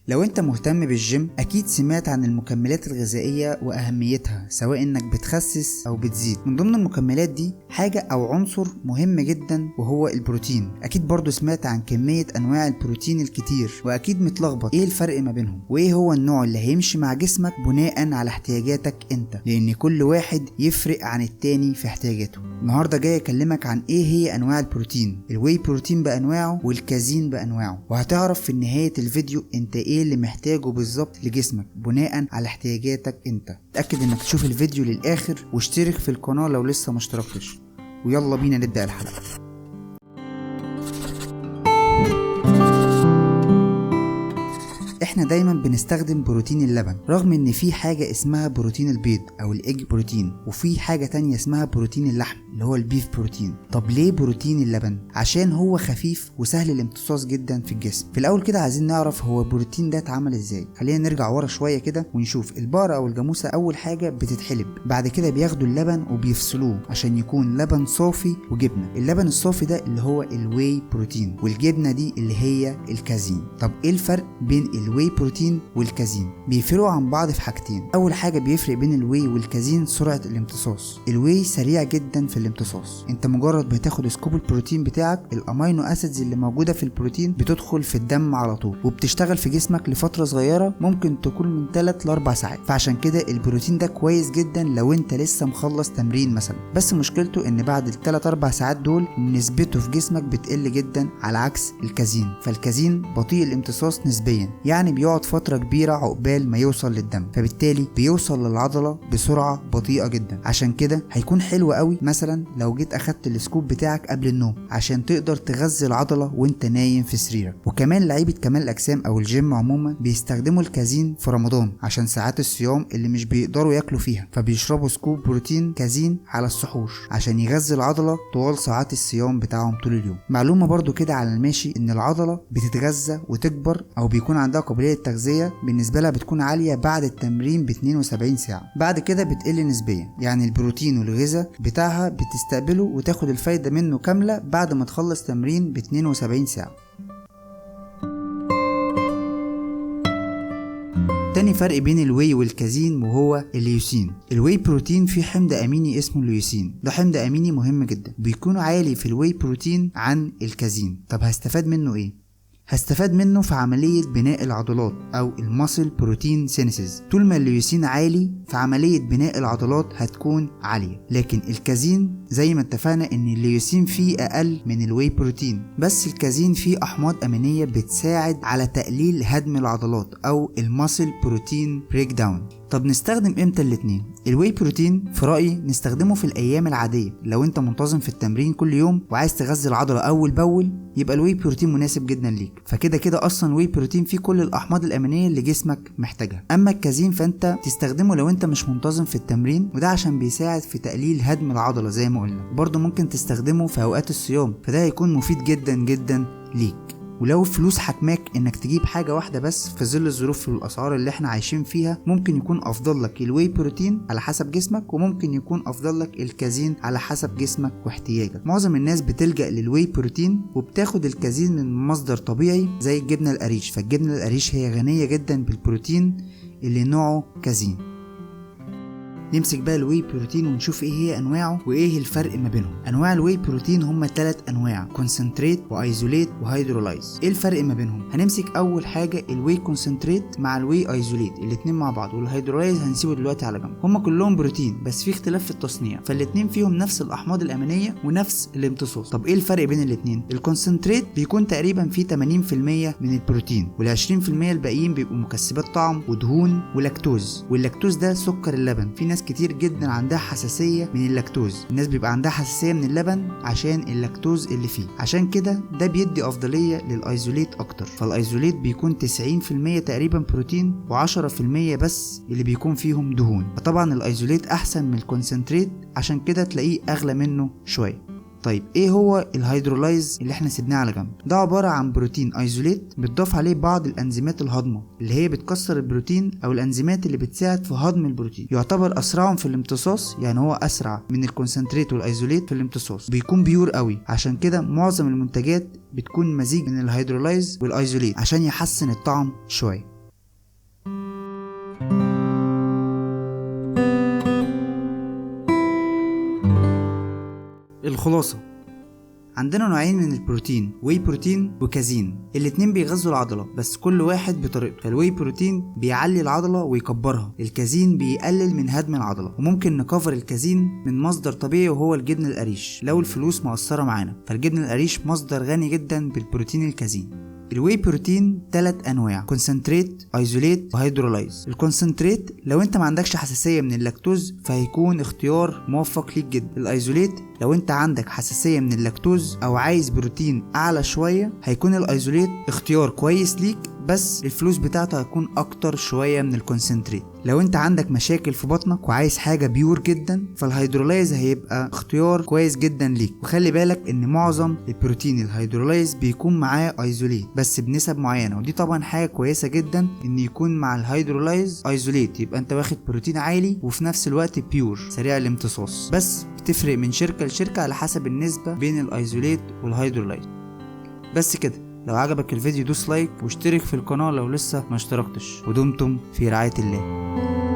لو انت مهتم بالجيم اكيد سمعت عن المكملات الغذائية واهميتها، سواء انك بتخسس او بتزيد. من ضمن المكملات دي حاجة او عنصر مهم جدا وهو البروتين. اكيد برضو سمعت عن كمية انواع البروتين الكتير، واكيد متلخبط ايه الفرق ما بينهم وايه هو النوع اللي هيمشي مع جسمك بناء على احتياجاتك انت، لان كل واحد يفرق عن التاني في احتياجاته. النهاردة جاي اكلمك عن ايه هي انواع البروتين، الواي بروتين بانواعه والكازين بانواعه، وهتعرف في نهاية الفيديو انت ايه اللي محتاجه بالظبط لجسمك بناء على احتياجاتك انت. اتأكد انك تشوف الفيديو للاخر واشترك في القناة لو لسه مشتركتش، ويلا بينا نبدأ الحلقة. احنا دايما بنستخدم بروتين اللبن، رغم ان في حاجة اسمها بروتين البيض او الايج بروتين، وفي حاجة تانية اسمها بروتين اللحم اللي هو البيف بروتين. طب ليه بروتين اللبن؟ عشان هو خفيف وسهل الامتصاص جدا في الجسم. في الاول كده عايزين نعرف هو البروتين ده اتعمل ازاي. خلينا نرجع ورا شوية كده ونشوف. البقرة او الجاموسة اول حاجة بتتحلب، بعد كده بياخدوا اللبن وبيفصلوه عشان يكون لبن صافي وجبنة. اللبن الصافي ده اللي هو الواي بروتين، والجبنة دي اللي هي الكازين. طب ايه الفرق بين الواي بروتين والكازين؟ بيفرقوا عن بعض في حاجتين. اول حاجه بيفرق بين الواي والكازين سرعه الامتصاص. الواي سريع جدا في الامتصاص، انت مجرد بتاخد سكوب البروتين بتاعك، الامينو اسيدز اللي موجوده في البروتين بتدخل في الدم على طول وبتشتغل في جسمك لفتره صغيره، ممكن تكون من 3 ل 4 ساعات. فعشان كده البروتين ده كويس جدا لو انت لسه مخلص تمرين مثلا. بس مشكلته ان بعد ال 3 4 ساعات دول نسبته في جسمك بتقل جدا، على عكس الكازين. فالكازين بطيء الامتصاص نسبيا، يعني بيقعد فترة كبيرة عقبال ما يوصل للدم، فبالتالي بيوصل للعضلة بسرعة بطيئة جدا. عشان كده هيكون حلو قوي مثلا لو جيت اخدت السكوب بتاعك قبل النوم عشان تقدر تغذي العضلة وانت نايم في سريرك. وكمان لعيبة كمال الاجسام او الجيم عموما بيستخدموا الكازين في رمضان عشان ساعات الصيام اللي مش بيقدروا ياكلوا فيها، فبيشربوا سكوب بروتين كازين على السحور عشان يغذي العضلة طوال ساعات الصيام بتاعهم طول اليوم. معلومة برضو كده على الماشي ان العضلة بتتغذى وتكبر او بيكون عندها قابلية التغذية بالنسبة لها بتكون عالية بعد التمرين ب 72 ساعة، بعد كده بتقل نسبيا. يعني البروتين والغذاء بتاعها بتستقبله وتاخد الفايدة منه كاملة بعد ما تخلص تمرين ب 72 ساعة. تاني فرق بين الواي والكازين وهو الليوسين. الواي بروتين فيه حمض اميني اسمه الليوسين، ده حمض اميني مهم جدا، بيكون عالي في الواي بروتين عن الكازين. طب هستفاد منه ايه؟ هستفاد منه في عملية بناء العضلات أو الماسل بروتين سينسيز. طول ما الليوسين عالي فعملية بناء العضلات هتكون عالية. لكن الكازين زي ما اتفقنا ان الليوسين فيه أقل من الواي بروتين، بس الكازين فيه أحماض أمينية بتساعد على تقليل هدم العضلات أو الماسل بروتين بريك داون. طب نستخدم امتى الاتنين؟ الواي بروتين في رأيي نستخدمه في الأيام العادية، لو انت منتظم في التمرين كل يوم وعايز تغذي العضلة أول بأول يبقى الواي بروتين مناسب جدا ليك، فكده كده أصلا الواي بروتين فيه كل الأحماض الأمينية اللي جسمك محتاجها. أما الكازين فانت تستخدمه لو انت مش منتظم في التمرين، وده عشان بيساعد في تقليل هدم العضلة زي ما قلنا. برضه ممكن تستخدمه في أوقات الصيام، فده هيكون مفيد جدا جدا ليك. ولو فلوس حكماك انك تجيب حاجة واحدة بس في ظل الظروف والاسعار اللي احنا عايشين فيها، ممكن يكون افضل لك الواي بروتين على حسب جسمك، وممكن يكون افضل لك الكازين على حسب جسمك واحتياجك. معظم الناس بتلجأ للواي بروتين وبتاخد الكازين من مصدر طبيعي زي الجبنة القريش، فالجبنة القريش هي غنية جدا بالبروتين اللي نوعه كازين. نمسك بقى الواي بروتين ونشوف ايه هي انواعه وايه الفرق ما بينهم. انواع الواي بروتين هم 3 انواع: كونسنتريت وايزوليت وهيدرولايز. ايه الفرق ما بينهم؟ هنمسك اول حاجه الواي كونسنتريت مع الواي ايزوليت، الاثنين مع بعض، والهيدرولايز هنسيبه دلوقتي على جنب. هم كلهم بروتين بس في اختلاف في التصنيع، فالاثنين فيهم نفس الاحماض الامينيه ونفس الامتصاص. طب ايه الفرق بين الاثنين؟ الكونسنتريت بيكون تقريبا فيه 80% من البروتين، وال20% الباقيين بيبقوا مكسبات طعم ودهون ولاكتوز. واللاكتوز ده سكر اللبن. في ناس كتير جدا عندها حساسية من اللاكتوز، الناس بيبقى عندها حساسية من اللبن عشان اللاكتوز اللي فيه، عشان كده ده بيدي افضلية للايزوليت اكتر. فالايزوليت بيكون 90% تقريبا بروتين و10% بس اللي بيكون فيهم دهون. فطبعا الايزوليت احسن من الكونسنتريت، عشان كده تلاقيه اغلى منه شوية. طيب ايه هو الهيدرولايز اللي احنا سيبناه على جنب؟ ده عبارة عن بروتين ايزوليت بتضاف عليه بعض الانزيمات الهضمة اللي هي بتكسر البروتين، او الانزيمات اللي بتساعد في هضم البروتين. يعتبر اسرعهم في الامتصاص، يعني هو اسرع من الكونسنتريت والايزوليت في الامتصاص. بيكون بيور قوي، عشان كده معظم المنتجات بتكون مزيج من الهيدرولايز والايزوليت عشان يحسن الطعم شوية. الخلاصة، عندنا نوعين من البروتين، واي بروتين وكازين. الاتنين بيغذوا العضلة بس كل واحد بطريقته. فالواي بروتين بيعلي العضلة ويكبرها، الكازين بيقلل من هدم العضلة. وممكن نكفر الكازين من مصدر طبيعي وهو الجبن القريش لو الفلوس مقصرة معانا، فالجبن القريش مصدر غني جدا بالبروتين الكازين. الواي بروتين 3 انواع، كونسنتريت، ايزوليت، وهيدرولايز. الكونسنتريت لو انت ما عندكش حساسيه من اللاكتوز فهيكون اختيار موفق ليك جدا. الايزوليت لو انت عندك حساسيه من اللاكتوز او عايز بروتين اعلى شويه هيكون الايزوليت اختيار كويس ليك، بس الفلوس بتاعته هتكون اكتر شويه من الكونسنتريت. لو انت عندك مشاكل في بطنك وعايز حاجه بيور جدا فالهيدرولايز هيبقى اختيار كويس جدا ليك. وخلي بالك ان معظم البروتين الهيدرولايز بيكون معاه ايزوليت بس بنسب معينه، ودي طبعا حاجه كويسه جدا ان يكون مع الهيدرولايز ايزوليت، يبقى انت واخد بروتين عالي وفي نفس الوقت بيور سريع الامتصاص. بس بتفرق من شركه لشركه على حسب النسبه بين الايزوليت والهيدرولايز. بس كده، لو عجبك الفيديو دوس لايك واشترك في القناة لو لسه ما اشتركتش، ودمتم في رعاية الله.